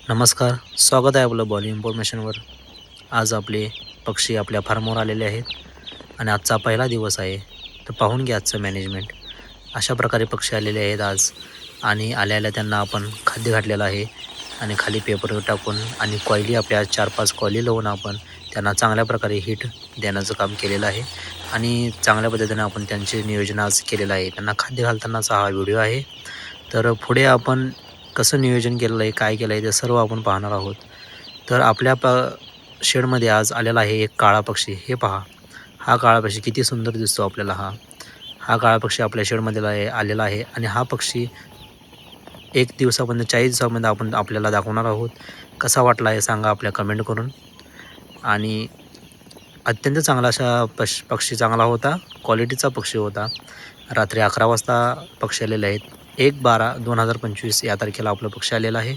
नमस्कार, स्वागत आहे आपलं बॉली इन्फॉर्मेशनवर। आज आपले पक्षी आपल्या फार्मवर आलेले आहेत आणि आजचा पहिला दिवस आहे, तर पाहून घ्या आजचं मॅनेजमेंट। अशा प्रकारे पक्षी आलेले आहेत आज आणि आल्या त्यांना आपण खाद्य घातलेलं आहे आणि खाली पेपर टाकून आणि कॉयली आपल्या 4-5 कॉयली लावून आपण त्यांना चांगल्या प्रकारे हीट देण्याचं काम केलेलं आहे आणि चांगल्या पद्धतीने आपण त्यांचे नियोजन आज केलेलं आहे। त्यांना खाद्य घालतानाचा हा व्हिडिओ आहे। तर पुढे आपण कसं नियोजन केलेलं आहे, काय केलं आहे ते सर्व आपण पाहणार आहोत। तर आपल्या शेडमध्ये आज आलेला आहे एक काळा पक्षी। हे पहा, हा काळा पक्षी किती सुंदर दिसतो आपल्याला। हा काळा पक्षी आपल्या शेडमध्ये आलेला आहे आणि हा पक्षी 1 दिवसामध्ये 40 दिवसामध्ये आपण आपल्याला दाखवणार आहोत। कसा वाटला हे सांगा आपल्या कमेंट करून। आणि अत्यंत चांगला असा पक्षी चांगला होता, क्वालिटीचा पक्षी होता। रात्री 11 वाजता पक्षी आलेले आहेत। 1/12/2025 या तारखेला आपलं पक्षी आलेलं आहे।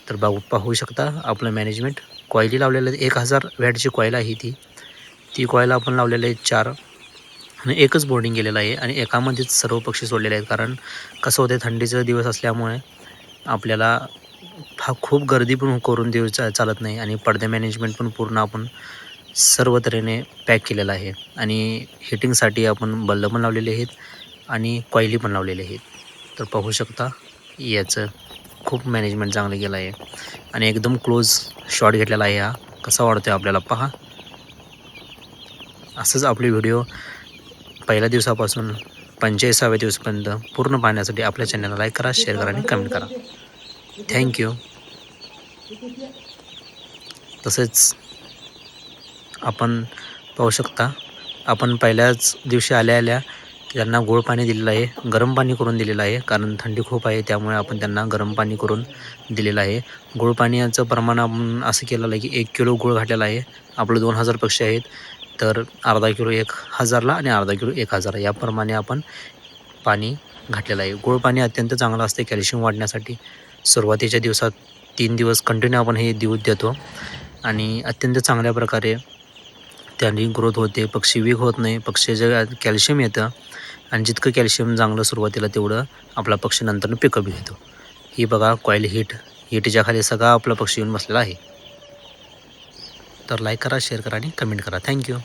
तर पाहू शकता आपलं मॅनेजमेंट। कॉयली लावलेलं 1000 वॅटची कॉईल आहे ती कॉईल आपण लावलेलं आहे 4 आणि एकच बोर्डिंग केलेलं आहे आणि एकामध्येच सर्व पक्षी सोडलेले आहेत। कारण कसं होतं, थंडीचा दिवस असल्यामुळे आपल्याला खूप गर्दी पण करून देऊ चालत नाही आणि पडद्या मॅनेजमेंट पण पूर्ण आपण सर्व तऱ्हेने पॅक केलेलं आहे आणि हिटिंगसाठी आपण बल्ब पण लावलेले आहेत आणि कॉयली पण लावलेले आहेत। तर पाहू शकता याचं खूप मॅनेजमेंट चांगलं केलं आहे आणि एकदम क्लोज शॉट घेतलेला आहे। हा कसा वाटतोय आपल्याला पहा। असंच आपले व्हिडिओ पहिल्या दिवसापासून 45व्या दिवसापर्यंत पूर्ण पाहण्यासाठी आपल्या चॅनलला लाईक करा, शेअर करा आणि कमेंट करा। थँक्यू। तसेच आपण पाहू शकता, आपण पहिल्याच दिवशी आल्या त्यांना गोड पाणी दिलेलं आहे, गरम पाणी करून दिलेलं आहे। कारण थंडी खूप आहे त्यामुळे आपण त्यांना गरम पाणी करून दिलेलं आहे। गोड पाण्याचं प्रमाण आपण असं केलेलं आहे की 1 किलो गूळ घातलेला आहे। आपलं 2000 पक्षी आहेत, तर अर्धा किलो 1000ला आणि अर्धा किलो 1000 याप्रमाणे आपण पाणी घातलेलं आहे। गोड पाणी अत्यंत चांगलं असते कॅल्शियम वाढण्यासाठी। सुरुवातीच्या दिवसात 3 दिवस कंटिन्यू आपण हे देतो आणि अत्यंत चांगल्या प्रकारे त्यांनी ग्रोथ होते, पक्षी वीक होत नाही, पक्षीचं कॅल्शियम येतं आणि जितकं कॅल्शियम चांगलं सुरुवातीला तेवढं आपला पक्षी नंतर पिकअप घेतो। ही बघा कॉईल हीटच्या खाली सगळा आपला पक्षी येऊन बसलेला आहे। तर लाईक करा, शेअर करा आणि कमेंट करा। थँक्यू।